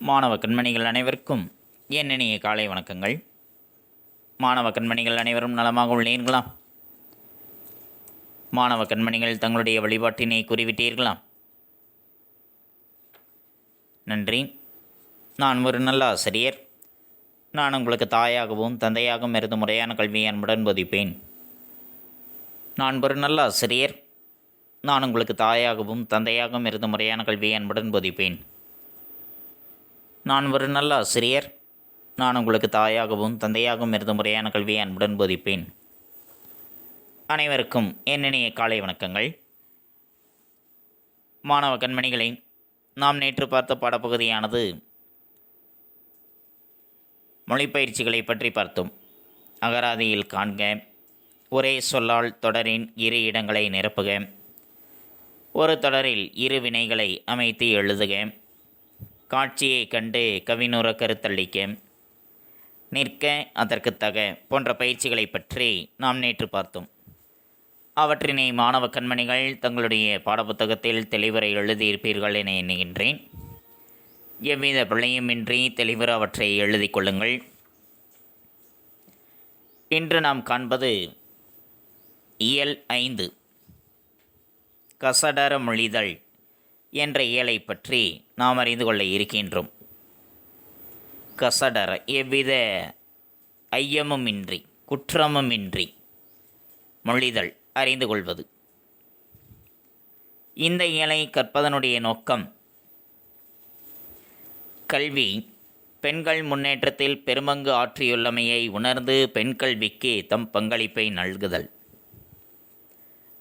மாணவ கண்மணிகள் அனைவருக்கும் என் இனிய காலை வணக்கங்கள். மாணவ கண்மணிகள் அனைவரும் நலமாக உள்ளீர்களா? மாணவ கண்மணிகள் தங்களுடைய வழிபாட்டினை கூறிவிட்டீர்களா? நன்றி. நான் ஒரு நல்ல ஆசிரியர். நான் உங்களுக்கு தாயாகவும் தந்தையாகவும் இருந்து முறையான கல்வியை அன்புடன் போதிப்பேன். நான் ஒரு நல்ல ஆசிரியர். நான் உங்களுக்கு தாயாகவும் தந்தையாகவும் இருந்து முறையான கல்வியை அன்புடன் போதிப்பேன். நான் ஒரு நல்ல ஆசிரியர். நான் உங்களுக்கு தாயாகவும் தந்தையாகவும் இருந்து முறையான கல்வியை அன்புடன் போதிப்பேன். அனைவருக்கும் என் இனிய காலை வணக்கங்கள். மாணவ கண்மணிகளை, நாம் நேற்று பார்த்த பாடப்பகுதியானது மொழிப்பயிற்சிகளை பற்றி பார்த்தோம். அகராதியில் காண்க, ஒரே சொல்லால் தொடரின் இரு இடங்களை நிரப்புக, ஒரு தொடரில் இரு வினைகளை அமைத்து எழுதுக, காட்சியை கண்டு கவினுற கருத்தளிக்க, நிற்க அதற்கு தக போன்ற பயிற்சிகளை பற்றி நாம் நேற்று பார்த்தோம். அவற்றினை மாணவ கண்மணிகள் தங்களுடைய பாடப்புத்தகத்தில் தெளிவுற எழுதியிருப்பீர்கள் என எண்ணுகின்றேன். எவ்வித பிழையுமின்றி தெளிவுற அவற்றை எழுதி கொள்ளுங்கள். இன்று நாம் காண்பது இயல் 5 கசடர மொழிதல் என்ற இயலை பற்றி நாம் அறிந்து கொள்ள இருக்கின்றோம். கசடர, எவ்வித ஐயமுமின்றி குற்றமுமின்றி மொழிதல், அறிந்து கொள்வது. இந்த இயலை கற்பதனுடைய நோக்கம், கல்வி பெண்கள் முன்னேற்றத்தில் பெருமங்கு ஆற்றியுள்ளமையை உணர்ந்து பெண் கல்விக்கு தம் பங்களிப்பை நல்குதல்.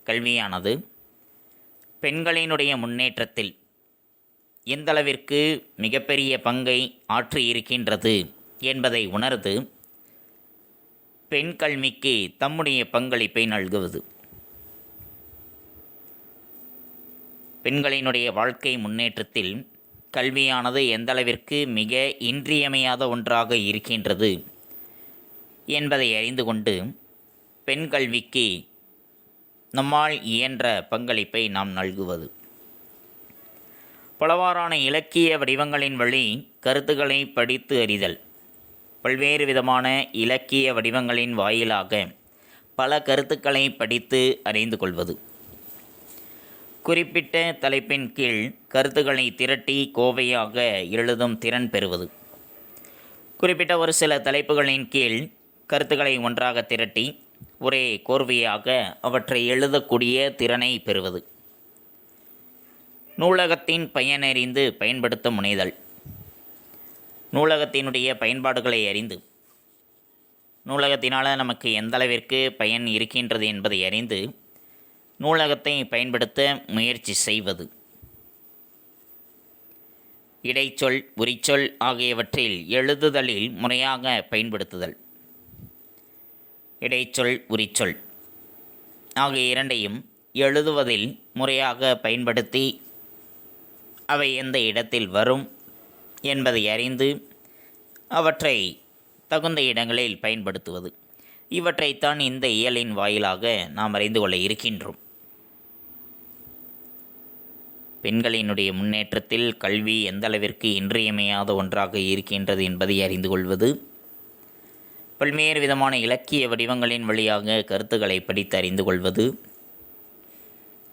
கல்வியானது பெண்களினுடைய முன்னேற்றத்தில் எந்தளவிற்கு மிகப்பெரிய பங்கை ஆற்றியிருக்கின்றது என்பதை உணர்ந்து பெண் கல்விக்கு தம்முடைய பங்களிப்பை நல்குவது. பெண்களினுடைய வாழ்க்கை முன்னேற்றத்தில் கல்வியானது எந்தளவிற்கு மிக இன்றியமையாத ஒன்றாக இருக்கின்றது என்பதை அறிந்து கொண்டு பெண் கல்விக்கு நம்மால் இயன்ற பங்களிப்பை நாம் நல்குவது. பலவாறான இலக்கிய வடிவங்களின் வழி கருத்துக்களை படித்து அறிதல். பல்வேறு விதமான இலக்கிய வடிவங்களின் வாயிலாக பல கருத்துக்களை படித்து அறிந்து கொள்வது. குறிப்பிட்ட தலைப்பின் கீழ் கருத்துக்களை திரட்டி கோவையாக எழுதும் திறன் பெறுவது. குறிப்பிட்ட ஒரு சில தலைப்புகளின் கீழ் கருத்துக்களை ஒன்றாக திரட்டி ஒரே கோர்வையாக அவற்றை எழுதக்கூடிய திறனை பெறுவது. நூலகத்தின் பயனறிந்து பயன்படுத்த முனைதல். நூலகத்தினுடைய பயன்பாடுகளை அறிந்து நூலகத்தினால் நமக்கு எந்தளவிற்கு பயன் இருக்கின்றது என்பதை அறிந்து நூலகத்தை பயன்படுத்த முயற்சி செய்வது. இடைச்சொல் உரிச்சொல் ஆகியவற்றில் எழுதுதலில் முறையாக பயன்படுத்துதல். இடைச்சொல் உரிச்சொல் ஆகிய இரண்டையும் எழுதுவதில் முறையாக பயன்படுத்தி அவை எந்த இடத்தில் வரும் என்பதை அறிந்து அவற்றை தகுந்த இடங்களில் பயன்படுத்துவது. இவற்றைத்தான் இந்த இயலின் வாயிலாக நாம் அறிந்து கொள்ள இருக்கின்றோம். பெண்களினுடைய முன்னேற்றத்தில் கல்வி எந்தளவிற்கு இன்றியமையாத ஒன்றாக இருக்கின்றது என்பதை அறிந்து கொள்வது. பல்வேறு விதமான இலக்கிய வடிவங்களின் வழியாக கருத்துக்களை படித்து அறிந்து கொள்வது.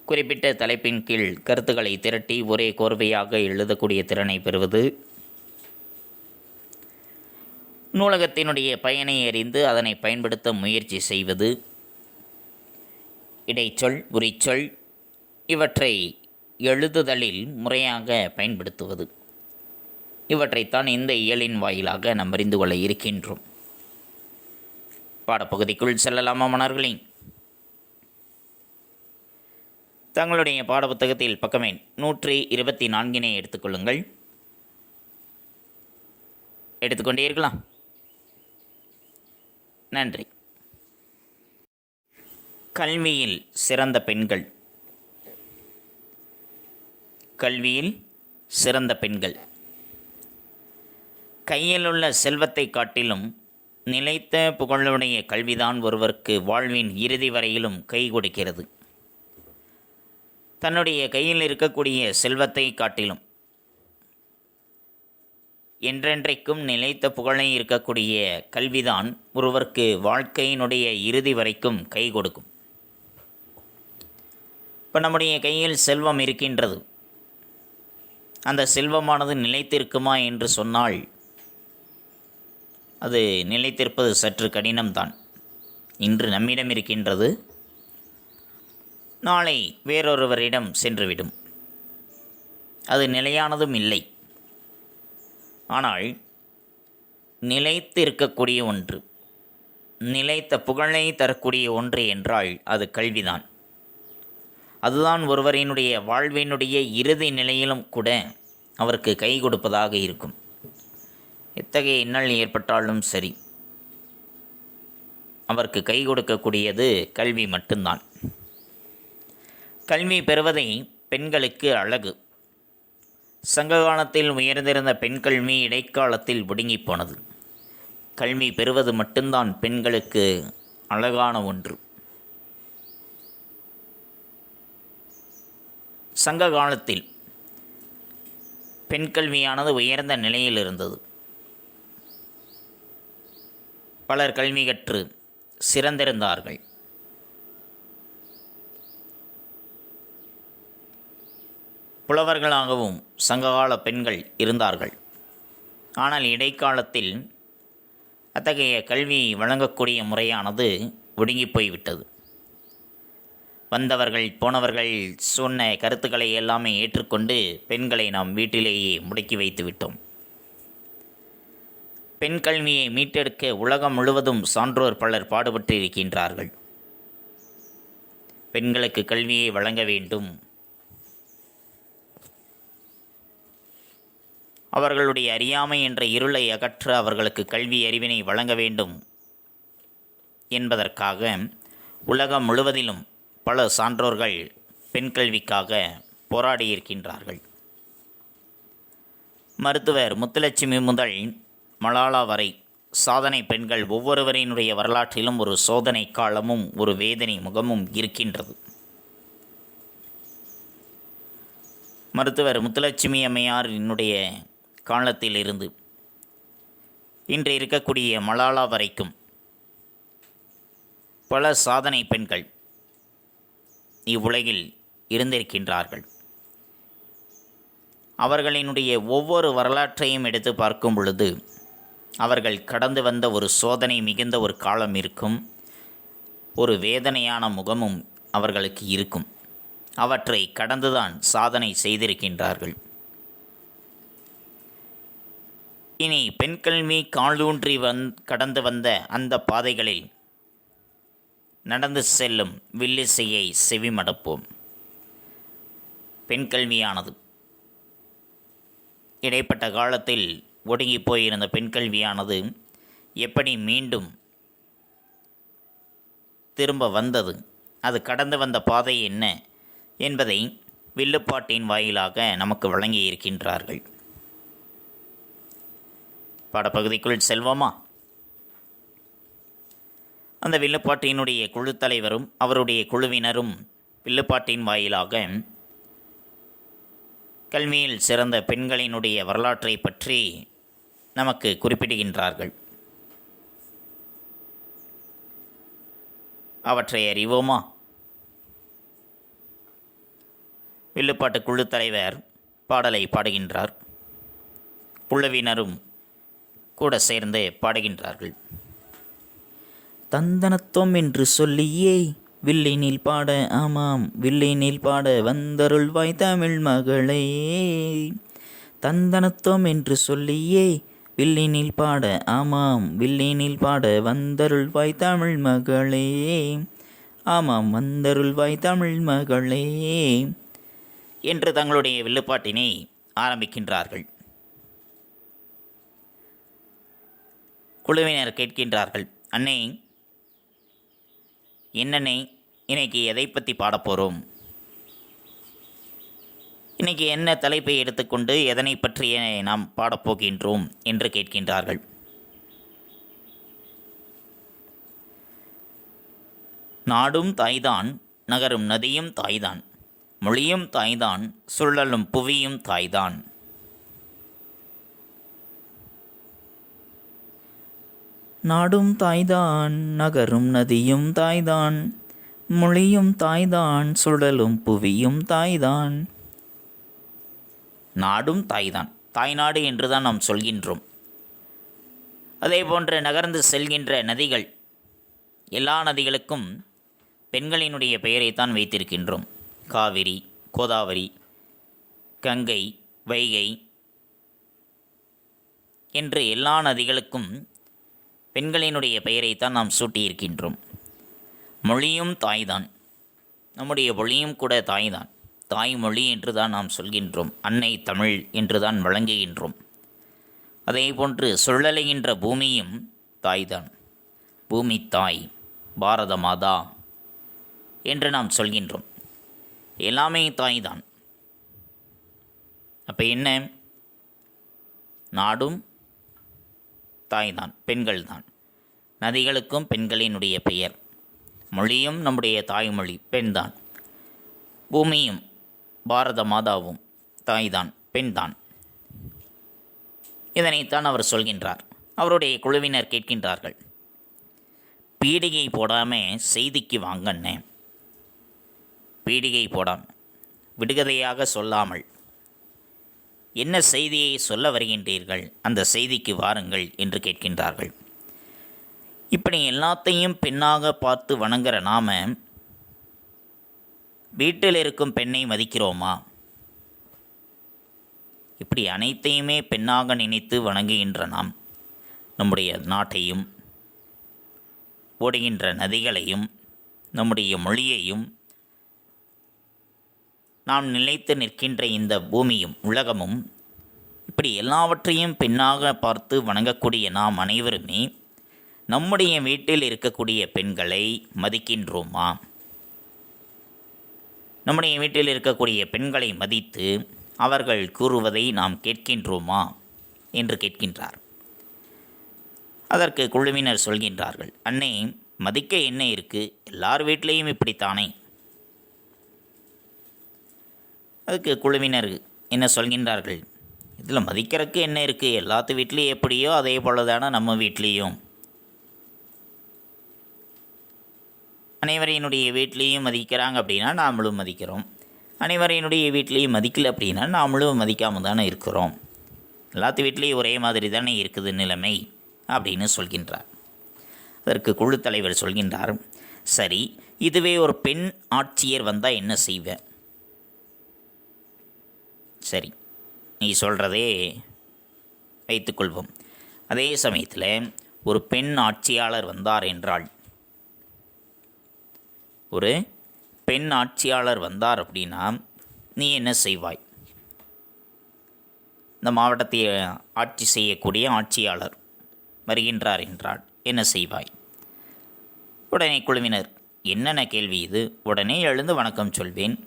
குறிப்பிட்ட தலைப்பின் கீழ் கருத்துக்களை திரட்டி ஒரே கோர்வையாக எழுதக்கூடிய திறனை பெறுவது. நூலகத்தினுடைய பயனை அறிந்து அதனை பயன்படுத்த முயற்சி செய்வது. இடைச்சொல் உரிச்சொல் இவற்றை எழுதுதலில் முறையாக பயன்படுத்துவது. இவற்றைத்தான் இந்த இயலின் வாயிலாக நாம் அறிந்து கொள்ள இருக்கின்றோம். பாடப்பகுதிக்குள் செல்லலாமா மாணவர்களே? தங்களுடைய பாடப்புத்தகத்தில் பக்கமே 124 எடுத்துக்கொள்ளுங்கள். எடுத்துக்கொண்டீர்களா? நன்றி. கல்வியில் சிறந்த பெண்கள். கல்வியில் சிறந்த பெண்கள். கையிலுள்ள செல்வத்தை காட்டிலும் நிலைத்த புகழுடைய கல்விதான் ஒருவருக்கு வாழ்வின் இறுதி வரையிலும் கை கொடுக்கிறது. தன்னுடைய கையில் இருக்கக்கூடிய செல்வத்தை காட்டிலும் என்றென்றைக்கும் நிலைத்த புகழை இருக்கக்கூடிய கல்விதான் ஒருவருக்கு வாழ்க்கையினுடைய இறுதி வரைக்கும் கை கொடுக்கும். இப்போ நம்முடைய கையில் செல்வம் இருக்கின்றது, அந்த செல்வமானது நிலைத்திருக்குமா என்று சொன்னால் அது நிலைத்திருப்பது சற்று கடினம்தான். இன்று நம்மிடம் இருக்கின்றது, நாளை வேறொருவரிடம் சென்றுவிடும். அது நிலையானதும் இல்லை. ஆனால் நிலைத்து இருக்கக்கூடிய ஒன்று, நிலைத்த புகழை தரக்கூடிய ஒன்று என்றால் அது கல்விதான். அதுதான் ஒருவரினுடைய வாழ்வினுடைய இறுதி நிலையிலும் கூட அவருக்கு கை கொடுப்பதாக இருக்கும். எத்தகைய இன்னல் ஏற்பட்டாலும் சரி, அவருக்கு கை கொடுக்கக்கூடியது கல்வி மட்டும்தான். கல்வி பெறுவதை பெண்களுக்கு அழகு. சங்க காலத்தில் உயர்ந்திருந்த பெண் கல்வி இடைக்காலத்தில் ஒடுங்கி போனது. கல்வி பெறுவது மட்டும்தான் பெண்களுக்கு அழகான ஒன்று. சங்க காலத்தில் பெண் கல்வியானது உயர்ந்த நிலையில் இருந்தது. பலர் கல்வி கற்று சிறந்திருந்தார்கள். புலவர்களாகவும் சங்ககால பெண்கள் இருந்தார்கள். ஆனால் இடைக்காலத்தில் அத்தகைய கல்வி வழங்கக்கூடிய முறையானது ஒடுங்கி போய்விட்டது. வந்தவர்கள் போனவர்கள் சொன்ன கருத்துக்களை எல்லாமே ஏற்றுக்கொண்டு பெண்களை நாம் வீட்டிலேயே முடக்கி வைத்து விட்டோம். பெண் கல்வியை மீட்டெடுக்க உலகம் முழுவதும் சான்றோர் பலர் பாடுபட்டு இருக்கின்றார்கள். பெண்களுக்கு கல்வியை வழங்க வேண்டும், அவர்களுடைய அறியாமை என்ற இருளை அகற்ற அவர்களுக்கு கல்வி அறிவினை வழங்க வேண்டும் என்பதற்காக உலகம் முழுவதிலும் பல சான்றோர்கள் பெண் கல்விக்காக போராடியிருக்கின்றார்கள். மருத்துவர் முத்துலட்சுமி முதல் மலாலா வரை சாதனை பெண்கள் ஒவ்வொருவரினுடைய வரலாற்றிலும் ஒரு சோதனை காலமும் ஒரு வேதனை முகமும் இருக்கின்றது. மருத்துவர் முத்துலட்சுமி அம்மையார் என்னுடைய காலத்தில் இருந்து இன்று இருக்கக்கூடிய மலாலா வரைக்கும் பல சாதனை பெண்கள் இவ்வுலகில் இருந்திருக்கின்றார்கள். அவர்களினுடைய ஒவ்வொரு வரலாற்றையும் எடுத்து பார்க்கும் பொழுது அவர்கள் கடந்து வந்த ஒரு சோதனை மிகுந்த ஒரு காலம் இருக்கும், ஒரு வேதனையான முகமும் அவர்களுக்கு இருக்கும். அவற்றை கடந்துதான் சாதனை செய்திருக்கின்றார்கள். இனி பெண் கல்வி காலூன்றி கடந்து வந்த அந்த பாதைகளில் நடந்து செல்லும் வில்லிசையை செவிமடுப்போம். பெண் கல்வியானது இடைப்பட்ட காலத்தில் ஒடுங்கி போயிருந்த பெண் கல்வியானது எப்படி மீண்டும் திரும்ப வந்தது, அது கடந்து வந்த பாதை என்ன என்பதை வில்லுப்பாட்டின் வாயிலாக நமக்கு வழங்கி இருக்கின்றார்கள். பாடப்பகுதிக்குள் செல்வோமா? அந்த வில்லுப்பாட்டினுடைய குழு தலைவரும் அவருடைய குழுவினரும் வில்லுப்பாட்டின் வாயிலாக கல்வியில் சிறந்த பெண்களினுடைய வரலாற்றை பற்றி நமக்கு குறிப்பிடுகின்றார்கள். அவற்றை அறிவோமா? வில்லுப்பாட்டு குழு தலைவர் பாடலை பாடுகின்றார். குழுவினரும் கூட சேர்ந்து பாடுகின்றார்கள். தந்தனத்துவம் என்று சொல்லியே வில்லினில் பாட, ஆமாம் வில்லினில் பாட வந்தருள்வாய் தமிழ் மகளே. தந்தனத்துவம் என்று சொல்லியே வில்லினில் பாட, ஆமாம் வில்லினில் பாட வந்தருள்வாய் தமிழ் மகளே, ஆமாம் வந்தருள்வாய் தமிழ் மகளே என்று தங்களுடைய வில்லுப்பாட்டினை ஆரம்பிக்கின்றார்கள். குழுவினர் கேட்கின்றார்கள், அன்னை என்னண்ணே இன்னைக்கு எதை பற்றி பாடப்போகிறோம்? இன்றைக்கி என்ன தலைப்பை எடுத்துக்கொண்டு எதனை பற்றிய நாம் பாடப்போகின்றோம் என்று கேட்கின்றார்கள். நாடும் தாய்தான், நகரும் நதியும் தாய்தான், மொழியும் தாய்தான், சுழலும் புவியும் தாய்தான். நாடும் தாய்தான், நகரும் நதியும் தாய்தான், மொழியும் தாய்தான், சுழலும் புவியும் தாய்தான். நாடும் தாய்தான், தாய்நாடு என்று தான் நாம் சொல்கின்றோம். அதே போன்று நகர்ந்து செல்கின்ற நதிகள், எல்லா நதிகளுக்கும் பெண்களினுடைய பெயரைத்தான் வைத்திருக்கின்றோம். காவிரி, கோதாவரி, கங்கை, வைகை என்று எல்லா நதிகளுக்கும் பெண்களினுடைய பெயரைத்தான் நாம் சூட்டியிருக்கின்றோம். மொழியும் தாய்தான், நம்முடைய மொழியும் கூட தாய்தான். தாய்மொழி என்று தான் நாம் சொல்கின்றோம். அன்னை தமிழ் என்று தான் வழங்குகின்றோம். அதே போன்று சுழலுகின்ற பூமியும் தாய்தான். பூமி தாய், பாரத மாதா என்று நாம் சொல்கின்றோம். எல்லாமே தாய்தான். அப்போ என்ன? நாடும் தாய்தான், பெண்கள்தான். நதிகளுக்கும் பெண்களினுடைய பெயர். மொழியும் நம்முடைய தாய்மொழி, பெண்தான். பூமியும் பாரத மாதாவும் தாய்தான், பெண்தான். இதனைத்தான் அவர் சொல்கின்றார். அவருடைய குழுவினர் கேட்கின்றார்கள், பீடிகை போடாமல் செய்திக்கு வாங்கண்ணே, பீடிகை போடாமல் விடுகதையாக சொல்லாமல் என்ன செய்தியை சொல்ல வருகின்றீர்கள், அந்த செய்திக்கு வாருங்கள் என்று கேட்கின்றார்கள். இப்படி எல்லாத்தையும் பெண்ணாக பார்த்து வணங்குற நாம வீட்டில் இருக்கும் பெண்ணை மதிக்கிறோமா? இப்படி அனைத்தையுமே பெண்ணாக நினைத்து வணங்குகின்ற நாம் நம்முடைய நாட்டையும், ஓடுகின்ற நதிகளையும், நம்முடைய மொழியையும், நாம் நிலைத்து நிற்கின்ற இந்த பூமியும் உலகமும், இப்படி எல்லாவற்றையும் பெண்ணாக பார்த்து வணங்கக்கூடிய நாம் அனைவருமே நம்முடைய வீட்டில் இருக்கக்கூடிய பெண்களை மதிக்கின்றோமா? நம்முடைய வீட்டில் இருக்கக்கூடிய பெண்களை மதித்து அவர்கள் கூறுவதை நாம் கேட்கின்றோமா என்று கேட்கின்றார். அதற்கு குழுவினர் சொல்கின்றார்கள், அன்னை, மதிக்க என்ன இருக்குது, எல்லார் வீட்லேயும் இப்படித்தானே. அதுக்கு குழுவினர் என்ன சொல்கின்றார்கள், இதில் மதிக்கிறதுக்கு என்ன இருக்குது, எல்லாத்து வீட்லேயும் எப்படியோ அதே போல தானே நம்ம வீட்லேயும். அனைவரையினுடைய வீட்லேயும் மதிக்கிறாங்க அப்படின்னா நாமளும் மதிக்கிறோம். அனைவரையினுடைய வீட்லேயும் மதிக்கலை அப்படின்னா நாமளும் மதிக்காமல் தானே இருக்கிறோம். எல்லாத்து வீட்லேயும் ஒரே மாதிரி தானே இருக்குது நிலைமை அப்படின்னு சொல்கின்றார். அதற்கு குழு தலைவர் சொல்கின்றார், சரி, இதுவே ஒரு பெண் ஆட்சியர் வந்தால் என்ன செய்வேன்? சரி, நீ சொல்கிறதே வைத்துக்கொள்வோம். அதே சமயத்தில் ஒரு பெண் ஆட்சியாளர் வந்தார் என்றால், ஒரு பெண் ஆட்சியாளர் வந்தார் அப்படின்னா நீ என்ன செய்வாய்? இந்த மாவட்டத்தை ஆட்சி செய்யக்கூடிய ஆட்சியாளர் வருகின்றார் என்றால் என்ன செய்வாய்? உடனே குழுவினர், என்னென்ன கேள்வி இது, உடனே எழுந்து வணக்கம் சொல்வேன்.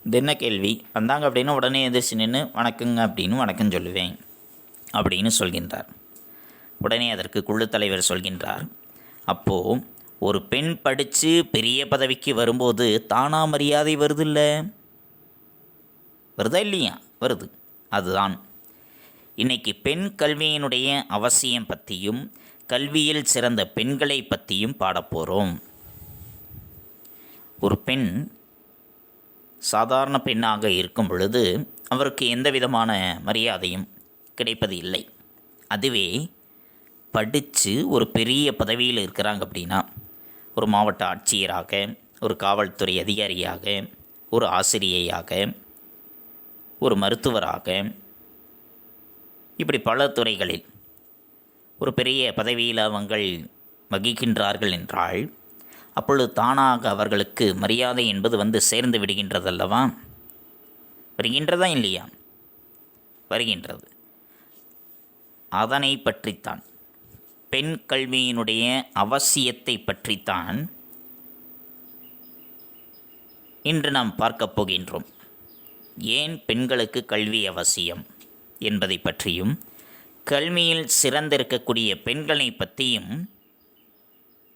இது என்ன கேள்வி, வந்தாங்க அப்படின்னா உடனே எதிர்த்து நின்று வணக்கங்க அப்படின்னு வணக்கம் சொல்லுவேன் அப்படின்னு சொல்கின்றார். உடனே அதற்கு குழு தலைவர் சொல்கின்றார், அப்போது ஒரு பெண் படித்து பெரிய பதவிக்கு வரும்போது தானா மரியாதை வருதில்ல, வருதா இல்லையா? வருது. அதுதான் இன்றைக்கி பெண் கல்வியினுடைய அவசியம் பற்றியும் கல்வியில் சிறந்த பெண்களை பற்றியும் பாடப்போகிறோம். ஒரு பெண் சாதாரண பெண்ணாக இருக்கும் பொழுது அவருக்கு எந்த விதமான மரியாதையும் கிடைப்பது இல்லை. அதுவே படித்து ஒரு பெரிய பதவியில் இருக்கிறாங்க அப்படின்னா, ஒரு மாவட்ட ஆட்சியராக, ஒரு காவல்துறை அதிகாரியாக, ஒரு ஆசிரியையாக, ஒரு மருத்துவராக, இப்படி பல துறைகளில் ஒரு பெரிய பதவியில் அவங்கள் வகிக்கின்றார்கள் என்றால், அப்பொழுது தானாக அவர்களுக்கு மரியாதை என்பது சேர்ந்து விடுகின்றதல்லவா? வருகின்றதா இல்லையா? வருகின்றது. அதனை பற்றித்தான், பெண் கல்வியினுடைய அவசியத்தை பற்றித்தான் இன்று நாம் பார்க்கப் போகின்றோம். ஏன் பெண்களுக்கு கல்வி அவசியம் என்பதை பற்றியும், கல்வியில் சிறந்திருக்கக்கூடிய பெண்களை பற்றியும்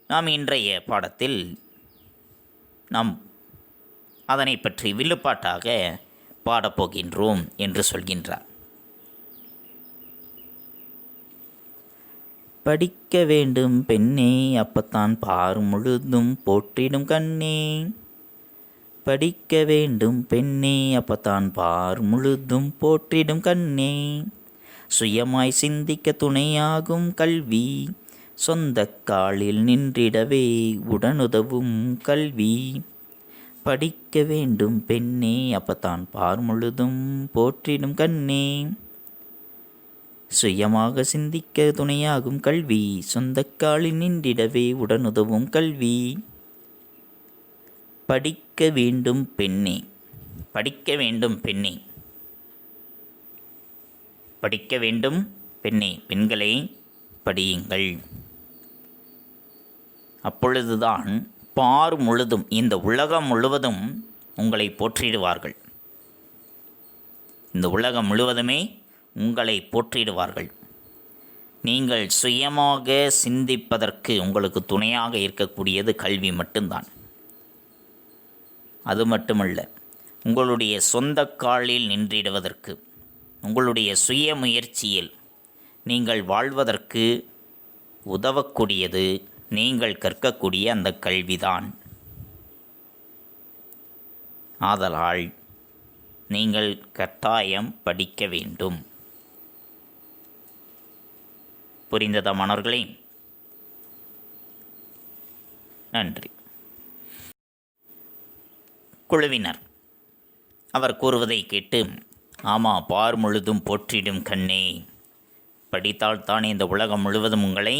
நாம் இன்றைய பாடத்தில் நாம் அதனை பற்றி வில்லுப்பாட்டாக பாடப்போகின்றோம் என்று சொல்கின்றார். படிக்க வேண்டும் பெண்ணே, அப்பத்தான் பார் முழுதும் போற்றிடும் கண்ணே. படிக்க வேண்டும் பெண்ணே, அப்பத்தான் பார் முழுதும் போற்றிடும் கண்ணே. சுயமாய் சிந்திக்க துணையாகும் கல்வி, சொந்த காலில் நின்றிடவே உடனுதவும் கல்வி. படிக்க வேண்டும் பெண்ணே, அப்பத்தான் பார் முழுதும் போற்றிடும் கண்ணே. சுயமாக சிந்திக்க துணையாகும் கல்வி, சொந்த காலில் நின்றிடவே உடனுதவும் கல்வி. படிக்க வேண்டும் பெண்ணே, படிக்க வேண்டும் பெண்ணே, படிக்க வேண்டும் பெண்ணே, பெண்களே படியுங்கள். அப்பொழுதுதான் பார் முழுதும், இந்த உலகம் முழுவதும் உங்களை போற்றிடுவார்கள். இந்த உலகம் முழுவதுமே உங்களை போற்றிடுவார்கள். நீங்கள் சுயமாக சிந்திப்பதற்கு உங்களுக்கு துணையாக இருக்கக்கூடியது கல்வி மட்டும்தான். அது மட்டுமல்ல, உங்களுடைய சொந்த காலில் நின்றிடுவதற்கு, உங்களுடைய சுய முயற்சியில் நீங்கள் வாழ்வதற்கு உதவக்கூடியது நீங்கள் கற்கக்கூடிய அந்த கல்விதான். ஆதலால் நீங்கள் கட்டாயம் படிக்க வேண்டும். புரிந்ததா மாணவர்களே? நன்றி. குழுவினர் அவர் கூறுவதை கேட்டு, ஆமாம், பார் முழுதும் போற்றிடும் கண்ணே, படித்தால்தான் இந்த உலகம் முழுவதும் உங்களை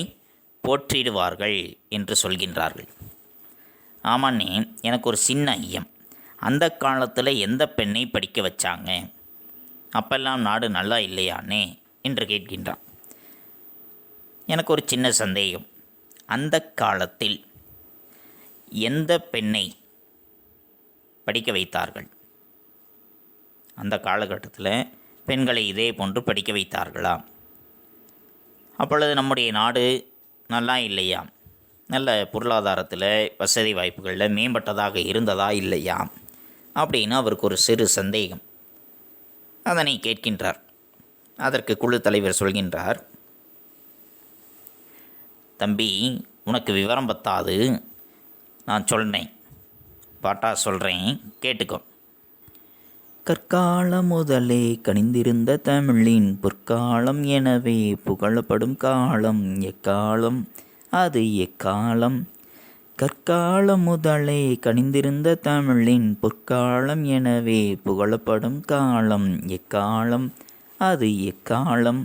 போற்றிடுவார்கள் என்று சொல்கின்றார்கள். ஆமாண்ணே, எனக்கு ஒரு சின்ன ஐயம். அந்த காலத்தில் எந்த பெண்ணை படிக்க வச்சாங்க? அப்பெல்லாம் நாடு நல்லா இல்லையானே என்று கேட்கின்றான். எனக்கு ஒரு சின்ன சந்தேகம். அந்த காலத்தில் எந்த பெண்ணை படிக்க வைத்தார்கள்? அந்த காலகட்டத்தில் பெண்களை இதே போன்று படிக்க வைத்தார்களா? அப்பொழுது நம்முடைய நாடு நல்லா இல்லையா? நல்ல பொருளாதாரத்தில் வசதி வாய்ப்புகளில் மேம்பட்டதாக இருந்ததா இல்லையா அப்படின்னு அவருக்கு ஒரு சிறு சந்தேகம். அதனை கேட்கின்றார். அதற்கு குழு தலைவர் சொல்கின்றார், தம்பி, உனக்கு விவரம் பத்தாது, நான் சொல்கிறேன், பாட்டா சொல்கிறேன், கேட்டுக்கோ. கற்காலம் முதலே கனிந்திருந்த தமிழின் பொற்காலம் எனவே புகழப்படும் காலம் எக்காலம், அது எக்காலம். கற்காலம் முதலே கனிந்திருந்த தமிழின் பொற்காலம் எனவே புகழப்படும் காலம் எக்காலம், அது எக்காலம்.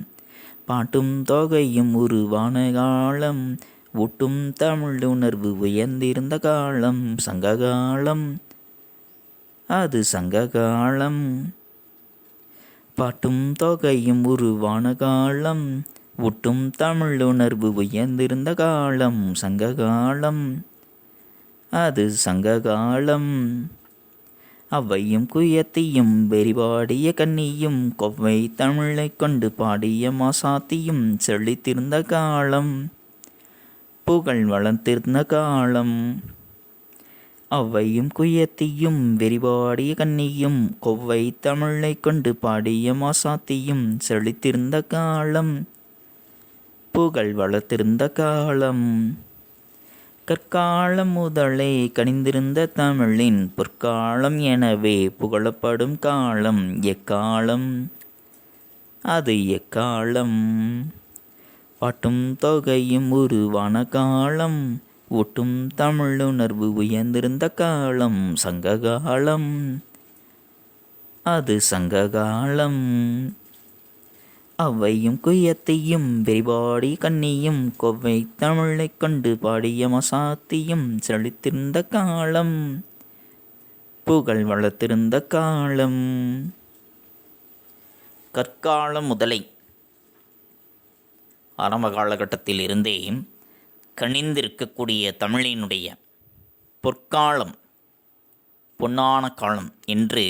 பாட்டும் தொகையும் உருவான காலம், ஊட்டும் தமிழ் உணர்வு உயர்ந்திருந்த காலம் சங்ககாலம், அது சங்ககாலம். பாட்டும் தொகையும் உருவான காலம், ஊட்டும் தமிழ் உணர்வு உயர்ந்திருந்த காலம் சங்ககாலம், அது சங்ககாலம். அவ்வையும் குயத்தியும் வெறிபாடிய கன்னியும் கொவ்வை தமிழை கொண்டு பாடிய மாசாத்தியும் செழித்திருந்த காலம், புகழ் வளர்த்திருந்த காலம். அவ்வையும் குயத்தியும் வெறிபாடிய கன்னியும் கொவ்வை தமிழை கொண்டு பாடிய மாசாத்தியும் செழித்திருந்த காலம், புகழ் வளர்த்திருந்த காலம். கற்காலம் முதலே கனிந்திருந்த தமிழின் பொற்காலம் எனவே புகழப்படும் காலம் எக்காலம், அது எக்காலம். பாட்டும் தொகையும் உருவான காலம், ஊட்டும் தமிழுணர்வு உயர்ந்திருந்த காலம் சங்ககாலம், அது சங்ககாலம். அவ்வையும் குயத்தையும் வெறிபாடி கன்னியும் கொவ்வை தமிழை கொண்டு பாடிய மசாத்தியும் செழித்திருந்த காலம், புகழ் வளர்த்திருந்த காலம். கற்காலம் முதலை ஆரம்ப காலகட்டத்தில் இருந்தே கனிந்திருக்கக்கூடிய தமிழினுடைய பொற்காலம், பொன்னான காலம் என்று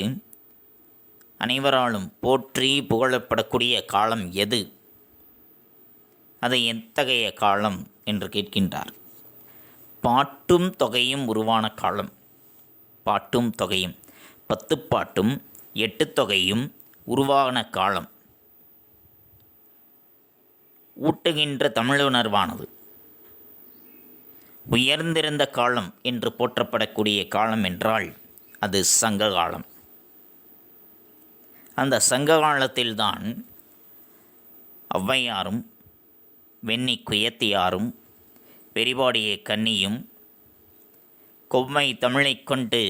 அனைவராலும் போற்றி புகழப்படக்கூடிய காலம் எது? அது எத்தகைய காலம் என்று கேட்கின்றார். பாட்டும் தொகையும் உருவான காலம். பாட்டும் தொகையும் 10 பாட்டும் 8 தொகையும் உருவான காலம். ஊட்டுகின்ற தமிழுணர்வானது உயர்ந்திருந்த காலம் என்று போற்றப்படக்கூடிய காலம் என்றால் அது சங்க காலம். அந்த சங்க காலத்தில்தான் ஔவையாரும் வெண்ணி குயத்தியாரும் வெறிபாடிய கன்னியும் கொவ்மை தமிழை கொண்டு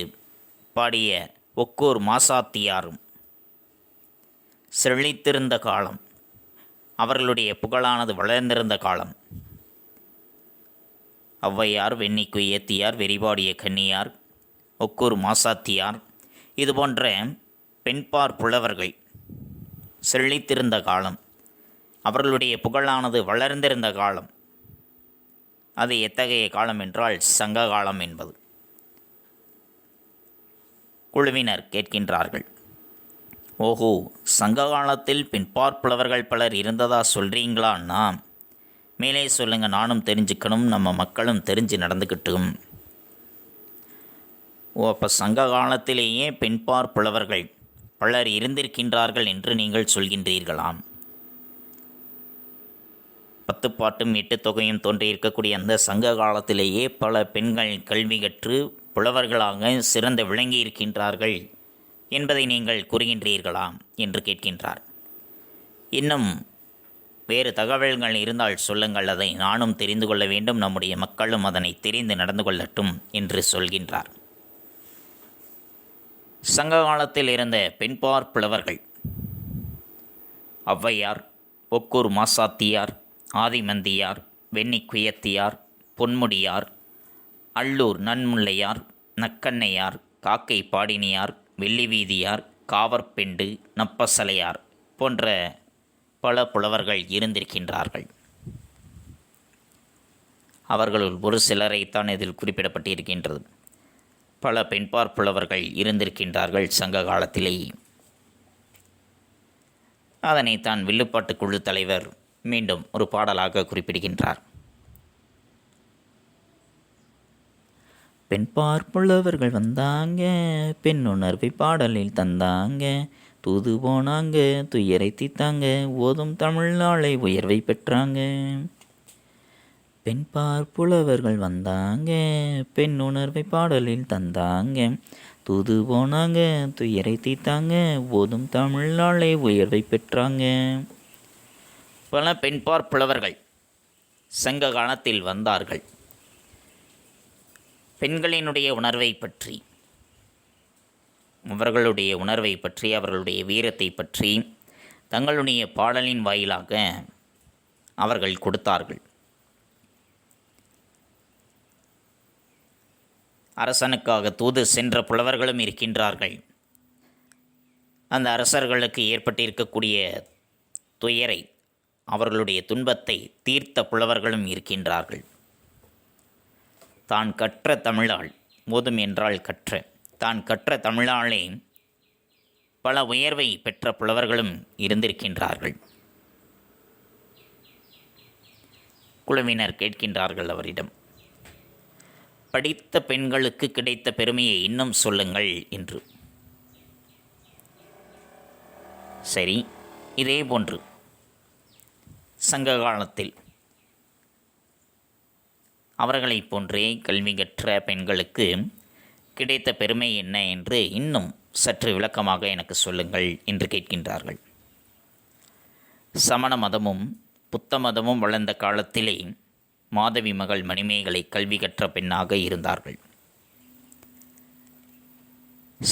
பாடிய ஒக்கூர் மாசாத்தியாரும் செழித்திருந்த காலம், அவர்களுடைய புகழானது வளர்ந்திருந்த காலம். ஔவையார், வெண்ணி குயத்தியார், வெறிபாடிய கன்னியார், ஒக்கூர் மாசாத்தியார் இதுபோன்ற பெண்பார் புலவர்கள் செழித்திருந்த காலம், அவர்களுடைய புகழானது வளர்ந்திருந்த காலம். அது எத்தகைய காலம் என்றால் சங்க காலம் என்பது. குழுவினர் கேட்கின்றார்கள், ஓஹோ, சங்க காலத்தில் பின்பார் புலவர்கள் பலர் இருந்ததா சொல்கிறீங்களான்னா? மேலே சொல்லுங்க, நானும் தெரிஞ்சுக்கணும், நம்ம மக்களும் தெரிஞ்சு நடந்துக்கிட்டும். ஓ, அப்போ சங்க காலத்திலேயே பெண்பார் புலவர்கள் பலர் இருந்திருக்கின்றார்கள் என்று நீங்கள் சொல்கின்றீர்களாம். 10 பாட்டும் 8 தொகையும் தோன்றியிருக்கக்கூடிய அந்த சங்க காலத்திலேயே பல பெண்கள் கல்வி கற்று புலவர்களாக சிறந்து விளங்கி இருக்கின்றார்கள் என்பதை நீங்கள் கூறுகின்றீர்களாம் என்று கேட்கின்றார். இன்னும் வேறு தகவல்கள் இருந்தால் சொல்லுங்கள், அதை நானும் தெரிந்து கொள்ள வேண்டும், நம்முடைய மக்களும் அதனை தெரிந்து நடந்து கொள்ளட்டும் என்று சொல்கின்றார். சங்க காலத்தில் இருந்த பெண்பார் புலவர்கள் ஔவையார், ஒக்கூர் மாசாத்தியார், ஆதிமந்தியார், வெண்ணி குயத்தியார், பொன்முடியார், அள்ளூர் நன்முல்லையார், நக்கண்ணையார், காக்கை பாடினியார், வெள்ளிவீதியார், காவற்பெண்டு, நப்பசலையார் போன்ற பல புலவர்கள் இருந்திருக்கின்றார்கள். அவர்களுள் ஒரு சிலரைத்தான் இதில் குறிப்பிடப்பட்டிருக்கின்றது. பல பெண்பார் புலவர்கள் இருந்திருக்கின்றார்கள் சங்க காலத்திலேயே. அதனைத்தான் வில்லுப்பாட்டு குழு தலைவர் மீண்டும் ஒரு பாடலாக குறிப்பிடுகின்றார். பெண்பார் புலவர்கள் வந்தாங்க, பெண்ணுணர்வை பாடலில் தந்தாங்க, தூது போனாங்க, துயரை தீத்தாங்க, ஓதும் தமிழ்நாளை உயர்வை பெற்றாங்க. பெண்பார் புலவர்கள் வந்தாங்க, பெண்ணுணர்வை பாடலில் தந்தாங்க, தூது போனாங்க, துயரை தீத்தாங்க, ஓதும் தமிழ்நாளை உயர்வை பெற்றாங்க. பல பெண்பார் புலவர்கள் சங்க காலத்தில் வந்தார்கள். பெண்களினுடைய உணர்வை பற்றி, அவர்களுடைய உணர்வை பற்றி, அவர்களுடைய வீரத்தை பற்றி தங்களுடைய பாடலின் வாயிலாக அவர்கள் கொடுத்தார்கள். அரசனுக்காக தூது சென்ற புலவர்களும் இருக்கின்றார்கள். அந்த அரசர்களுக்கு ஏற்பட்டிருக்கக்கூடிய துயரை, அவர்களுடைய துன்பத்தை தீர்த்த புலவர்களும் இருக்கின்றார்கள். தான் கற்ற தமிழால், ஓதும் என்றால் கற்ற, தான் கற்ற தமிழாலே பல உயர்வை பெற்ற புலவர்களும் இருந்திருக்கின்றார்கள். குழுவினர் கேட்கின்றார்கள் அவரிடம், படித்த பெண்களுக்கு கிடைத்த பெருமையை இன்னும் சொல்லுங்கள் என்று. சரி, இதே போன்று சங்க காலத்தில் அவர்களைப் போன்றே கல்வி கற்ற பெண்களுக்கு கிடைத்த பெருமை என்ன என்று இன்னும் சற்று விளக்கமாக எனக்கு சொல்லுங்கள் என்று கேட்கின்றார்கள். சமண மதமும் புத்த மதமும் வளர்ந்த காலத்திலே மாதவி மகள் மணிமேகலை கல்வி கற்ற பெண்ணாக இருந்தார்கள்.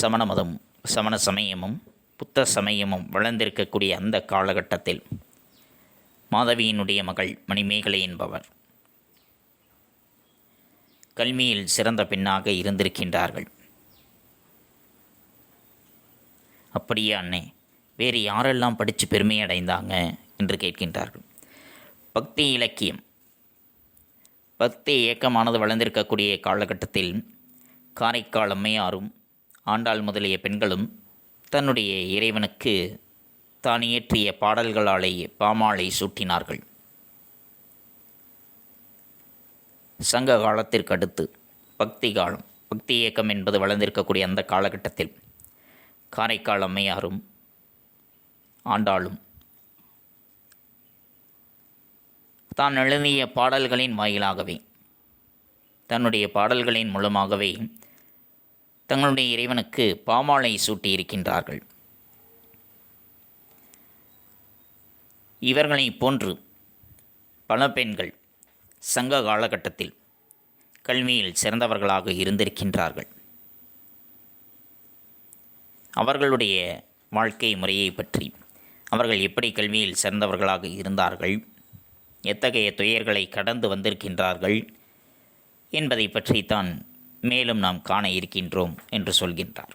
சமண மதம், சமண சமயமும் புத்த சமயமும் வளர்ந்திருக்கக்கூடிய அந்த காலகட்டத்தில் மாதவியினுடைய மகள் மணிமேகலை என்பவர் கல்வியில் சிறந்த பெண்ணாக இருந்திருக்கின்றார்கள். அப்படியே அண்ணே, வேறு யாரெல்லாம் படித்து பெருமை அடைந்தாங்க என்று கேட்கின்றார்கள். பக்தி இலக்கியம், பக்தி இயக்கமானது வளர்ந்திருக்கக்கூடிய காலகட்டத்தில் காரைக்கால் அம்மையாரும் ஆண்டாள் முதலிய பெண்களும் தன்னுடைய இறைவனுக்கு தான் இயற்றிய பாடல்களாலேயே பாமாலை சூட்டினார்கள். சங்க காலத்திற்கு அடுத்து பக்தி காலம், பக்தி இயக்கம் என்பது வளர்ந்திருக்கக்கூடிய அந்த காலகட்டத்தில் காரைக்கால் அம்மையாரும் ஆண்டாளும் தான் எழுதிய பாடல்களின் வாயிலாகவே, தன்னுடைய பாடல்களின் மூலமாகவே தங்களுடைய இறைவனுக்கு பாமாலை சூட்டியிருக்கின்றார்கள். இவர்களைப் போன்று பல பெண்கள் சங்க காலகட்டத்தில் கல்வியில் சிறந்தவர்களாக இருந்திருக்கின்றார்கள். அவர்களுடைய வாழ்க்கை முறையை பற்றி, அவர்கள் எப்படி கல்வியில் சிறந்தவர்களாக இருந்தார்கள், எத்தகைய துயர்களை கடந்து வந்திருக்கின்றார்கள் என்பதை பற்றித்தான் மேலும் நாம் காண இருக்கின்றோம் என்று சொல்கின்றார்.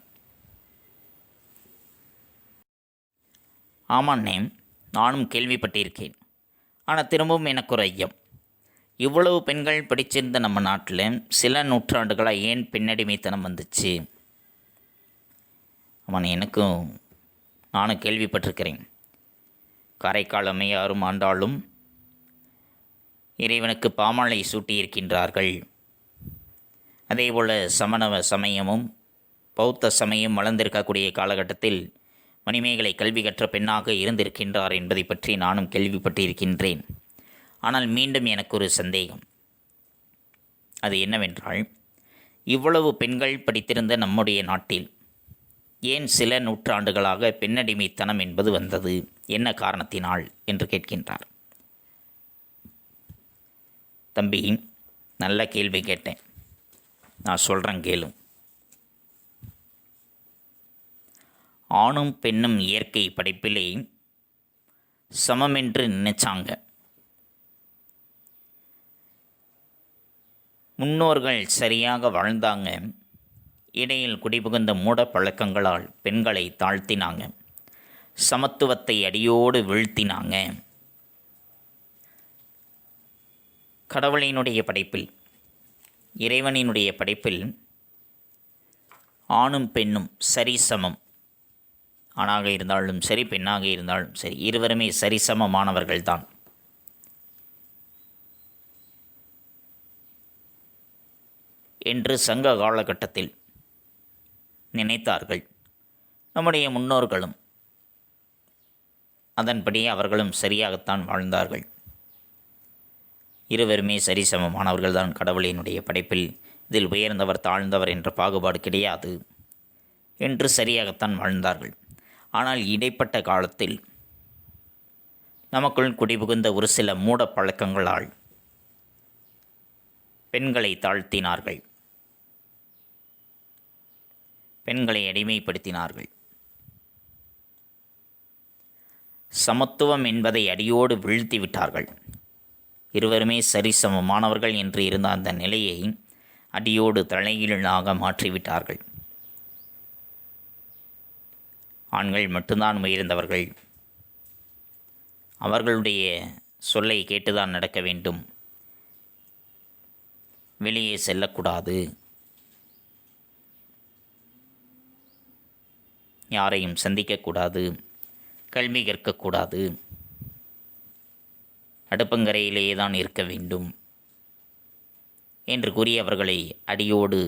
ஆமாண்ணே, நானும் கேள்விப்பட்டிருக்கேன். ஆனால் திரும்பவும் எனக்கு ஒரு ஐயம். இவ்வளவு பெண்கள் படிச்சிருந்த நம்ம நாட்டில் சில நூற்றாண்டுகளாக ஏன் பெண்ணடிமைத்தனம் வந்துச்சு? நானும் கேள்விப்பட்டிருக்கிறேன். காரைக்கால் அம்மையாரும் ஆண்டாளும் இறைவனுக்கு பாமாலை சூட்டியிருக்கின்றார்கள். அதேபோல் சமண சமயமும் பௌத்த சமயம் வளர்ந்திருக்கக்கூடிய காலகட்டத்தில் மணிமேகலை கல்வி கற்ற பெண்ணாக இருந்திருக்கின்றார் என்பதை பற்றி நானும் கேள்விப்பட்டிருக்கின்றேன். ஆனால் மீண்டும் எனக்கு ஒரு சந்தேகம். அது என்னவென்றால், இவ்வளவு பெண்கள் படித்திருந்த நம்முடைய நாட்டில் ஏன் சில நூற்றாண்டுகளாக பெண்ணடிமைத்தனம் என்பது வந்தது? என்ன காரணத்தினால் என்று கேட்கின்றார். தம்பி, நல்ல கேள்வி கேட்டேன். நான் சொல்கிறேன் கேளும். ஆணும் பெண்ணும் இயற்கை படைப்பிலே சமமென்று நினைச்சாங்க. முன்னோர்கள் சரியாக வாழ்ந்தாங்க. இடையில் குடிபுகுந்த மூட பழக்கங்களால் பெண்களை தாழ்த்தினாங்க. சமத்துவத்தை அடியோடு வீழ்த்தினாங்க. கடவுளினுடைய படைப்பில், இறைவனினுடைய படைப்பில் ஆணும் பெண்ணும் சரிசமம். ஆணாக இருந்தாலும் சரி, பெண்ணாக இருந்தாலும் சரி, இருவருமே சரிசமமானவர்கள்தான். என்று சங்க காலகட்டத்தில் நினைத்தார்கள். நம்முடைய முன்னோர்களும் அதன்படி அவர்களும் சரியாகத்தான் வாழ்ந்தார்கள். இருவருமே சரிசமமானவர்கள்தான் கடவுளினுடைய படைப்பில். இதில் உயர்ந்தவர் தாழ்ந்தவர் என்ற பாகுபாடு கிடையாது என்று சரியாகத்தான் வாழ்ந்தார்கள். ஆனால் இடைப்பட்ட காலத்தில் நமக்குள் குடிபுகுந்த ஒரு சில மூட பழக்கங்களால் பெண்களை தாழ்த்தினார்கள், பெண்களை அடிமைப்படுத்தினார்கள். சமத்துவம் என்பதை அடியோடு வீழ்த்தி விட்டார்கள். இருவருமே சரிசமமானவர்கள் என்று இருந்த அந்த நிலையை அடியோடு தலைகீழாக மாற்றிவிட்டார்கள். ஆண்கள் மட்டும்தான் உயர்ந்தவர்கள், அவர்களுடைய சொல்லை கேட்டுதான் நடக்க வேண்டும், வெளியே செல்லக்கூடாது, யாரையும் சந்திக்கக்கூடாது, கல்வி கற்கக்கூடாது, அடுப்பங்கரையிலேயே தான் இருக்க வேண்டும் என்று கூறி அவர்களை அடியோடு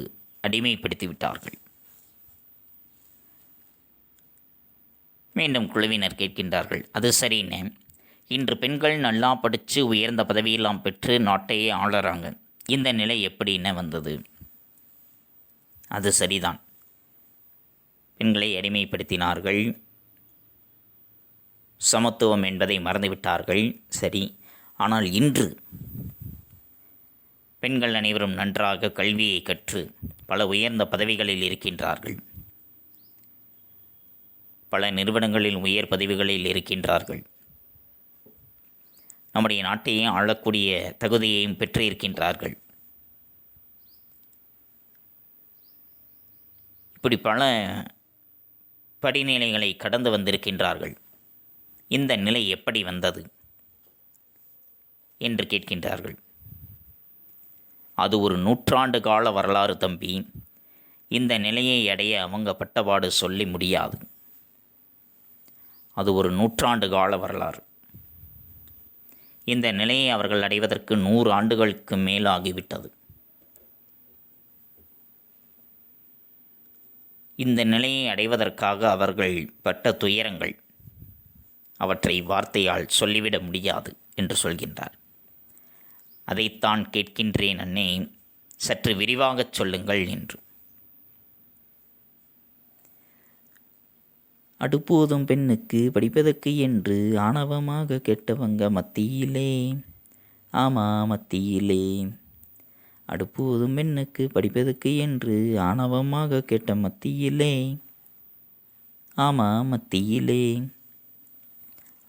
அடிமைப்படுத்திவிட்டார்கள். மீண்டும் குழுவினர் கேட்கின்றார்கள், அது சரின்னு, இன்று பெண்கள் நல்லா படித்து உயர்ந்த பதவியெல்லாம் பெற்று நாட்டையே ஆளறாங்க, இந்த நிலை எப்படின்னு வந்தது? அது சரிதான், பெண்களை அடிமைப்படுத்தினார்கள், சமத்துவம் என்பதை மறந்துவிட்டார்கள். சரி, ஆனால் இன்று பெண்கள் அனைவரும் நன்றாக கல்வியை கற்று பல உயர்ந்த பதவிகளில் இருக்கின்றார்கள், பல நிறுவனங்களில் உயர் பதவிகளில் இருக்கின்றார்கள், நம்முடைய நாட்டையே ஆளக்கூடிய தகுதியையும் பெற்று இருக்கின்றார்கள். இப்படி பல படிநிலைகளை கடந்து வந்திருக்கின்றார்கள். இந்த நிலை எப்படி வந்தது என்று கேட்கின்றார்கள். அது ஒரு நூற்றாண்டு கால வரலாறு தம்பி. இந்த நிலையை அடைய அவங்க பட்டபாடு சொல்லி முடியாது. அது ஒரு நூற்றாண்டு கால வரலாறு. இந்த நிலையை அவர்கள் அடைவதற்கு 100 ஆண்டுகளுக்கு மேலாகிவிட்டது. இந்த நிலையை அடைவதற்காக அவர்கள் பட்ட துயரங்கள், அவற்றை வார்த்தையால் சொல்லிவிட முடியாது என்று சொல்கின்றார். அதைத்தான் கேட்கின்றேன் அண்ணே, சற்று விரிவாகச் சொல்லுங்கள் என்று. அடுப்போதும் பெண்ணுக்கு படிப்பதற்கு என்று ஆணவமாக கேட்டவங்க மத்தியிலே, மத்தியிலே. அடுப்போதும் பெண்ணுக்கு படிப்பதற்கு என்று ஆணவமாக கேட்ட மத்தியிலே, மத்தியிலே.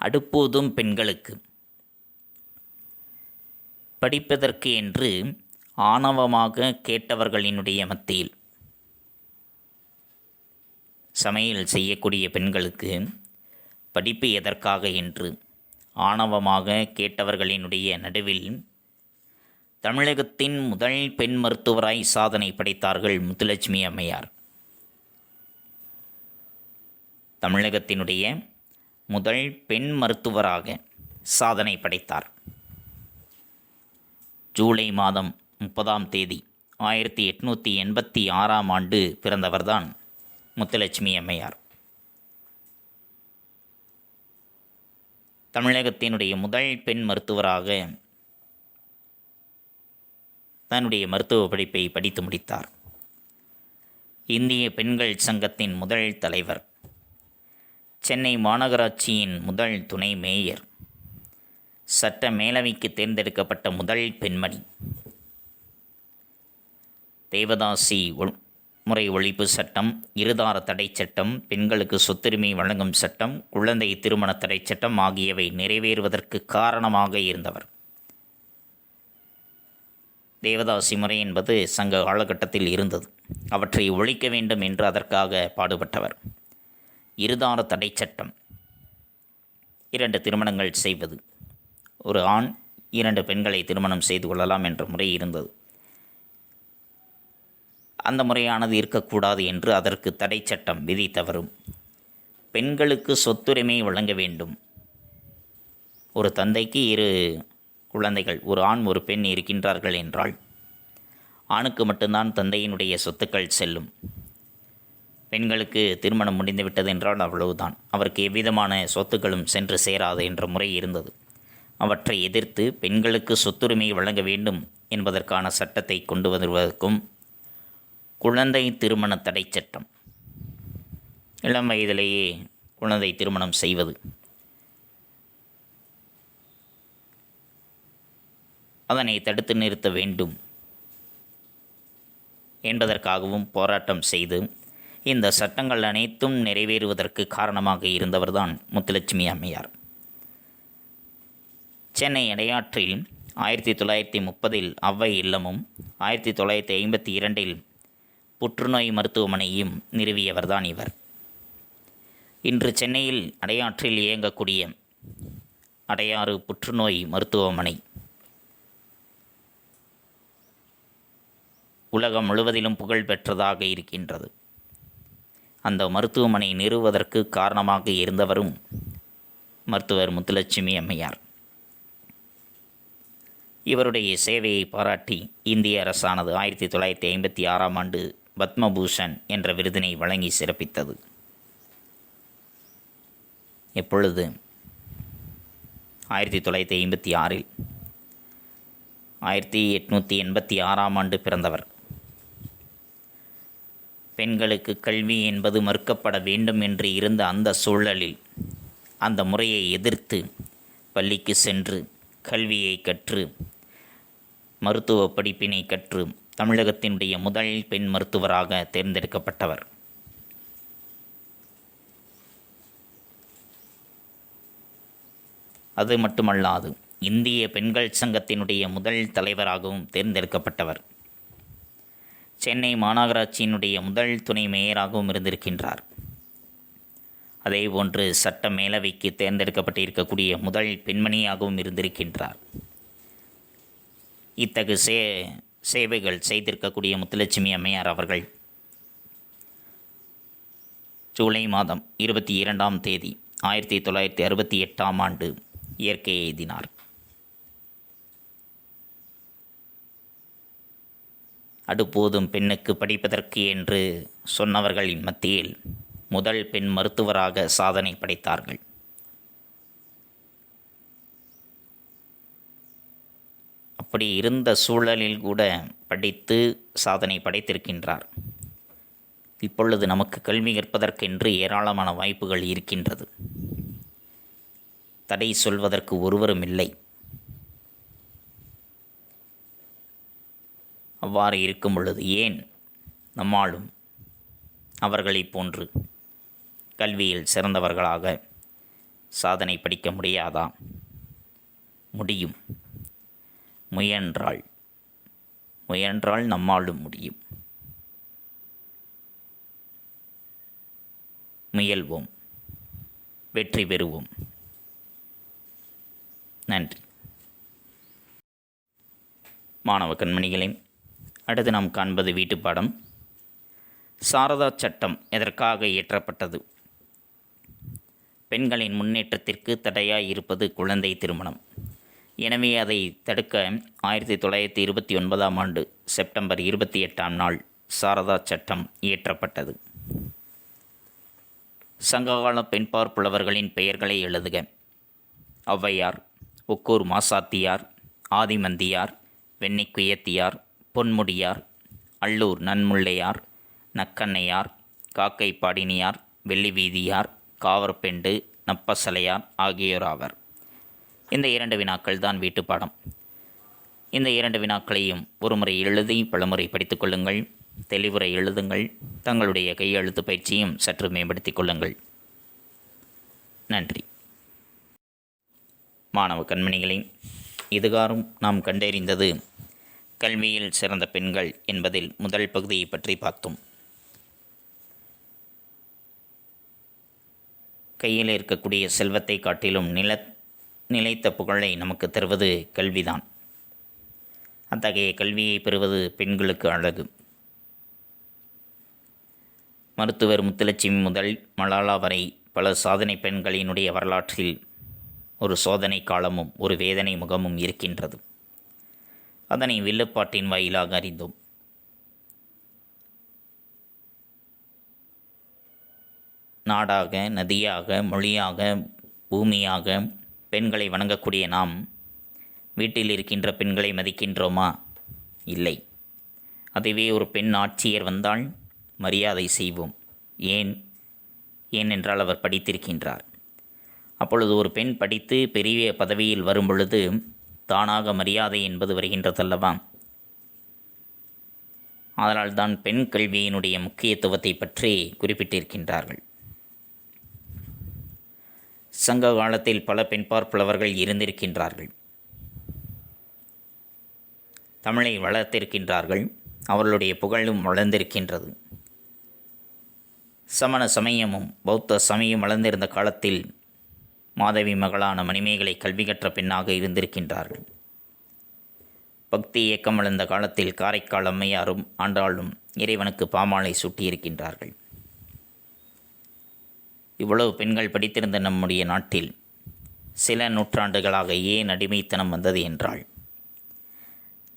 அடுப்போதும் பெண்களுக்கு படிப்பதற்கு என்று ஆணவமாக கேட்டவர்களினுடைய மத்தியில், சமையல் செய்யக்கூடிய பெண்களுக்கு படிப்பு எதற்காக என்று ஆணவமாக கேட்டவர்களினுடைய நடுவில் தமிழகத்தின் முதல் பெண் மருத்துவராய் சாதனை படைத்தார்கள் முத்துலட்சுமி அம்மையார். தமிழகத்தினுடைய முதல் பெண் மருத்துவராக சாதனை படைத்தார். ஜூலை மாதம் 30ஆம் தேதி 1886ஆம் ஆண்டு பிறந்தவர்தான் முத்துலட்சுமி அம்மையார். தமிழகத்தினுடைய முதல் பெண் மருத்துவராக தன்னுடைய மருத்துவ படிப்பை படித்து முடித்தார். இந்திய பெண்கள் சங்கத்தின் முதல் தலைவர், சென்னை மாநகராட்சியின் முதல் துணை மேயர், சட்ட மேலவைக்கு தேர்ந்தெடுக்கப்பட்ட முதல் பெண்மணி, தேவதாசி முறை ஒழிப்பு சட்டம், இருதார தடை சட்டம், பெண்களுக்கு சொத்துரிமை வழங்கும் சட்டம், குழந்தை திருமண தடை சட்டம் ஆகியவை நிறைவேறுவதற்கு காரணமாக இருந்தவர். தேவதாசி முறை என்பது சங்க காலகட்டத்தில் இருந்தது. அவற்றை ஒழிக்க வேண்டும் என்று அதற்காக பாடுபட்டவர். இருதார தடை சட்டம், 2 திருமணங்கள் செய்வது, ஒரு ஆண் 2 பெண்களை திருமணம் செய்து கொள்ளலாம் என்ற முறை இருந்தது. அந்த முறையானது இருக்கக்கூடாது என்று அதற்கு தடை சட்டம் விதித்தவரும். பெண்களுக்கு சொத்துரிமை வழங்க வேண்டும். ஒரு தந்தைக்கு 2 குழந்தைகள், ஒரு ஆண் ஒரு பெண் இருக்கின்றார்கள் என்றால் ஆணுக்கு மட்டும்தான் தந்தையினுடைய சொத்துக்கள் செல்லும். பெண்களுக்கு திருமணம் முடிந்துவிட்டது என்றால் அவ்வளவுதான், அவருக்கு எவ்விதமான சொத்துக்களும் சென்று சேராது என்ற முறை இருந்தது. அவற்றை எதிர்த்து பெண்களுக்கு சொத்துரிமை வழங்க வேண்டும் என்பதற்கான சட்டத்தை கொண்டு வருவதற்கும் குழந்தை திருமண தடை சட்டம், இளம் வயதிலேயே குழந்தை திருமணம் செய்வது, அதனை தடுத்து நிறுத்த வேண்டும் என்பதற்காகவும் போராட்டம் செய்து இந்த சட்டங்கள் அனைத்தும் நிறைவேறுவதற்கு காரணமாக இருந்தவர்தான் முத்துலட்சுமி அம்மையார். சென்னை இடையாற்றில் 1930இல் அவ்வை இல்லமும் 1952இல் புற்றுநோய் மருத்துவமனையும் நிறுவியவர்தான் இவர். இன்று சென்னையில் அடையாற்றில் இயங்கக்கூடிய அடையாறு புற்றுநோய் மருத்துவமனை உலகம் முழுவதிலும் புகழ் பெற்றதாக இருக்கின்றது. அந்த மருத்துவமனை நிறுவுவதற்கு காரணமாக இருந்தவரும் மருத்துவர் முத்துலட்சுமி அம்மையார். இவருடைய சேவையை பாராட்டி இந்திய அரசானது 1956ஆம் ஆண்டு பத்மபூஷன் என்ற விருதினை வழங்கி சிறப்பித்தது. எப்பொழுது 1956இல் 1886ஆம் ஆண்டு பிறந்தவர். பெண்களுக்கு கல்வி என்பது மறுக்கப்பட வேண்டும் என்று இருந்த அந்த சூழலில் அந்த முறையை எதிர்த்து பள்ளிக்கு சென்று கல்வியை கற்று மருத்துவ படிப்பினை கற்று தமிழகத்தினுடைய முதல் பெண் மருத்துவராக தேர்ந்தெடுக்கப்பட்டவர். அது மட்டுமல்லாது இந்திய பெண்கள் சங்கத்தினுடைய முதல் தலைவராகவும் தேர்ந்தெடுக்கப்பட்டவர். சென்னை மாநகராட்சியினுடைய முதல் துணை மேயராகவும் இருந்திருக்கின்றார். அதேபோன்று சட்ட மேலவைக்கு தேர்ந்தெடுக்கப்பட்டிருக்கக்கூடிய முதல் பெண்மணியாகவும் இருந்திருக்கின்றார். இத்தகு சேவைகள் செய்திருக்கக்கூடிய முத்துலட்சுமி அம்மையார் அவர்கள் ஜூலை மாதம் 22ஆம் தேதி 1968ஆம் ஆண்டு இயற்கை எய்தினார். அடுப்போதும் பெண்ணுக்கு படிப்பதற்கு என்று சொன்னவர்களின் மத்தியில் முதல் பெண் மருத்துவராக சாதனை படைத்தார்கள். அப்படி இருந்த சூழலில் கூட படித்து சாதனை படைத்திருக்கின்றார். இப்பொழுது நமக்கு கல்வி கற்பதற்கென்று ஏராளமான வாய்ப்புகள் இருக்கின்றது. தடை சொல்வதற்கு ஒருவரும் இல்லை. அவ்வாறு இருக்கும் பொழுது ஏன் நம்மாலும் அவர்களைப் போன்று கல்வியில் சிறந்தவர்களாக சாதனை படிக்க முடியாதா? முடியும். முயன்றால் நம்மாலும் முடியும். முயல்வோம், வெற்றி பெறுவோம். நன்றி. மாணவ கண்மணிகளே, அடுத்து நாம் காண்பது வீட்டுப்பாடம். சாரதா சட்டம் எதற்காக இயற்றப்பட்டது? பெண்களின் முன்னேற்றத்திற்கு தடையாய் இருப்பது குழந்தை திருமணம். எனவே அதை தடுக்க 1929ஆம் ஆண்டு செப்டம்பர் 28ஆம் நாள் சாரதா சட்டம் இயற்றப்பட்டது. சங்ககால பெண்பார் புலவர்களின் பெயர்களை எழுதுக. ஔவையார், ஒக்கூர் மாசாத்தியார், ஆதிமந்தியார், வெண்ணிக்குயத்தியார், பொன்முடியார், அல்லூர் நன்முல்லையார், நக்கண்ணையார், காக்கை பாடினியார், வெள்ளிவீதியார், காவற்பெண்டு, நப்பசலையார் ஆகியோராவர். இந்த 2 வினாக்கள் தான் வீட்டுப்பாடம். இந்த 2 வினாக்களையும் ஒருமுறை எழுதி பலமுறை படித்துக் கொள்ளுங்கள். தெளிவுரை எழுதுங்கள். தங்களுடைய கையெழுத்து பயிற்சியும் சற்று மேம்படுத்திக் கொள்ளுங்கள். நன்றி. மாணவ கண்மணிகளே, இதுகாரும் நாம் கண்டறிந்தது கல்வியில் சிறந்த பெண்கள் என்பதில் முதல் பகுதியை பற்றி பார்த்தோம். கையில் இருக்கக்கூடிய செல்வத்தை காட்டிலும் நிலைத்த புகழை நமக்கு தருவது கல்விதான். அத்தகைய கல்வியை பெறுவது பெண்களுக்கு அழகு. மருத்துவர் முத்துலட்சுமி முதல் மலாலா வரை பல சாதனை பெண்களினுடைய வரலாற்றில் ஒரு சோதனை காலமும் ஒரு வேதனை முகமும் இருக்கின்றது. அதனை வில்லுப்பாட்டின் வாயிலாக அறிந்தோம். நாடாக, நதியாக, மொழியாக, பூமியாக பெண்களை வணங்கக்கூடிய நாம் வீட்டில் இருக்கின்ற பெண்களை மதிக்கின்றோமா? இல்லை. அதுவே ஒரு பெண் ஆட்சியர் வந்தால் மரியாதை செய்வோம். ஏனென்றால் அவர் படித்திருக்கின்றார். அப்பொழுது ஒரு பெண் படித்து பெரிய பதவியில் வரும் பொழுது தானாக மரியாதை என்பது வருகின்றதல்லவா? அதனால்தான் பெண் கல்வியினுடைய முக்கியத்துவத்தை பற்றி குறிப்பிட்டிருக்கின்றார்கள். சங்க காலத்தில் பல பெண்பார் புலவர்கள் இருந்திருக்கின்றார்கள். தமிழை வளர்த்திருக்கின்றார்கள். அவர்களுடைய புகழும் வளர்ந்திருக்கின்றது. சமண சமயமும் பௌத்த சமயம் வளர்ந்திருந்த காலத்தில் மாதவி மகளான மணிமேகலை கல்வி கற்ற பெண்ணாக இருந்திருக்கின்றார்கள். பக்தி இயக்கம் வளர்ந்த காலத்தில் காரைக்கால் அம்மையாரும் ஆண்டாளும் இறைவனுக்கு பாமாலை சூட்டியிருக்கின்றார்கள். இவ்வளவு பெண்கள் படித்திருந்த நம்முடைய நாட்டில் சில நூற்றாண்டுகளாக ஏன் அடிமைத்தனம் வந்தது என்றால்,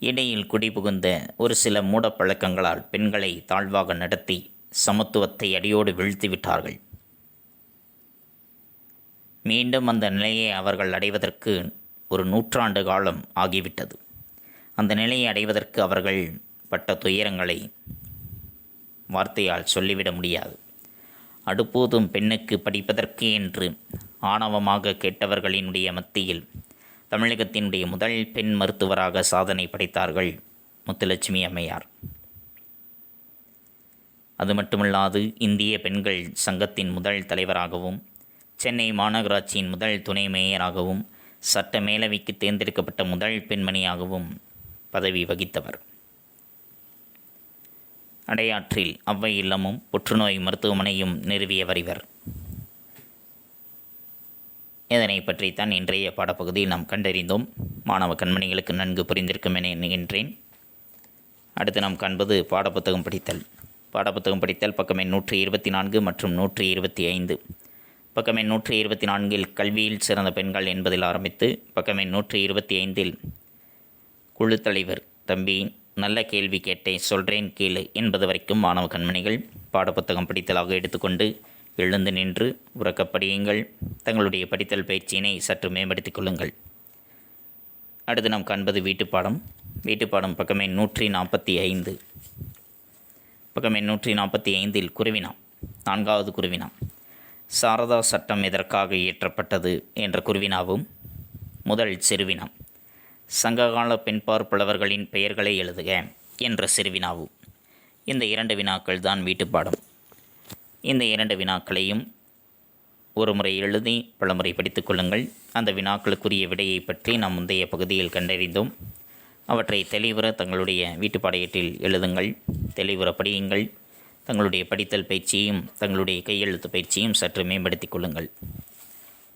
இடையில் குடிபுகுந்த ஒரு சில மூடப்பழக்கங்களால் பெண்களை தாழ்வாக நடத்தி சமத்துவத்தை அடியோடு வீழ்த்திவிட்டார்கள். மீண்டும் அந்த நிலையை அவர்கள் அடைவதற்கு ஒரு 100 ஆண்டு காலம் ஆகிவிட்டது. அந்த நிலையை அடைவதற்கு அவர்கள் பட்ட துயரங்களை வார்த்தையால் சொல்லிவிட முடியாது. அடுப்போதும் பெண்ணுக்கு படிப்பதற்கு என்று ஆணவமாக கேட்டவர்களினுடைய மத்தியில் தமிழகத்தினுடைய முதல் பெண் மருத்துவராக சாதனை படைத்தார்கள் முத்துலட்சுமி அம்மையார். அது மட்டுமல்லாது இந்திய பெண்கள் சங்கத்தின் முதல் தலைவராகவும், சென்னை மாநகராட்சியின் முதல் துணை மேயராகவும், சட்ட மேலவைக்கு தேர்ந்தெடுக்கப்பட்ட முதல் பெண்மணியாகவும் பதவி வகித்தவர். அடையாற்றில் ஔவை இல்லமும் புற்றுநோய் மருத்துவமனையும் நிறுவியவர் இவர். இதனை பற்றித்தான் இன்றைய பாடப்பகுதியில் நாம் கண்டறிந்தோம். மாணவ கண்மணிகளுக்கு நன்கு புரிந்திருக்கும் என எண்ணுகின்றேன். அடுத்து நாம் காண்பது பாடப்புத்தகம் படித்தல். பாடப்புத்தகம் படித்தல் பக்கம் எண் 124 மற்றும் 125. பக்கம் எண் 124 கல்வியில் சிறந்த பெண்கள் என்பதில் ஆரம்பித்து பக்கம் எண் 125 குழு தலைவர் தம்பி நல்ல கேள்வி கேட்டேன் சொல்கிறேன் கேளு என்பது வரைக்கும் மாணவ கண்மணிகள் பாடப்புத்தகம் படித்தலாக எடுத்துக்கொண்டு எழுந்து நின்று உறக்கப் படியுங்கள். தங்களுடைய படித்தல் பயிற்சியினை சற்று மேம்படுத்திக் கொள்ளுங்கள். அடுத்து நாம் காண்பது வீட்டுப்பாடம். வீட்டுப்பாடம் பக்கம் எண் 145. பக்கம் எண் 145 குருவினா. 4வது குருவினா, சாரதா சட்டம் எதற்காக இயற்றப்பட்டது என்ற குருவினாவும், முதல் சிறுவினா, சங்ககால பெண்பார் புலவர்களின் பெயர்களை எழுதுக என்ற சிறுவினாவும். இந்த 2 வினாக்கள் தான் வீட்டுப்பாடம். இந்த 2 வினாக்களையும் ஒரு முறை எழுதி பலமுறை படித்துக் கொள்ளுங்கள். அந்த வினாக்களுக்குரிய விடையை பற்றி நாம் முந்தைய பகுதியில் கண்டறிந்தோம். அவற்றை தெளிவுற தங்களுடைய வீட்டுப்பாட ஏட்டில் எழுதுங்கள், தெளிவுற படியுங்கள். தங்களுடைய படித்தல் பயிற்சியையும் தங்களுடைய கையெழுத்து பயிற்சியும் சற்று மேம்படுத்திக் கொள்ளுங்கள்.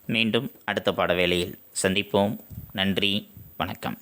மீண்டும் அடுத்த பாட வேளையில் சந்திப்போம். நன்றி, வணக்கம்.